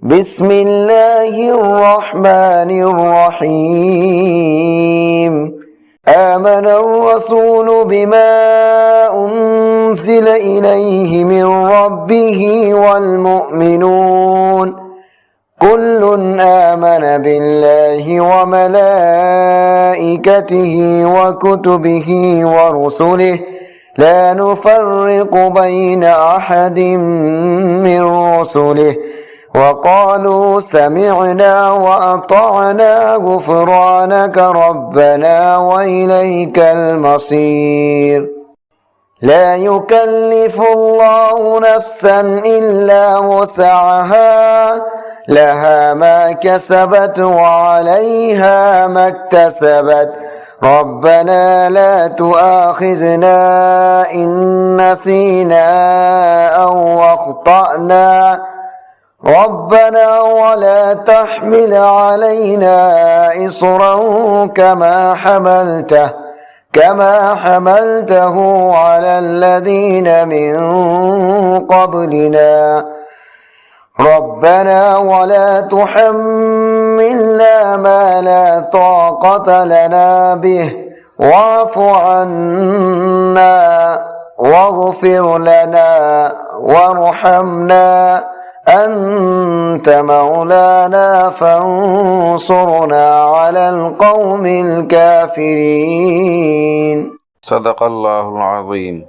بسم الله الرحمن الرحيم آمن الرسول بما أنزل إليه من ربه والمؤمنون كل آمن بالله وملائكته وكتبه ورسله لا نفرق بين أحد من رسله وقالوا سمعنا وأطعنا غفرانك ربنا وإليك المصير لا يكلف الله نفسا إلا وسعها لها ما كسبت وعليها ما اكتسبت ربنا لا تؤاخذنا إن نسينا أو أخطأنا ربنا ولا تحمل علينا إصرا كما حملته على الذين من قبلنا ربنا ولا تحملنا ما لا طاقة لنا به واعف عنا واغفر لنا وارحمنا أنت مولانا فانصرنا على القوم الكافرين. صدق الله العظيم.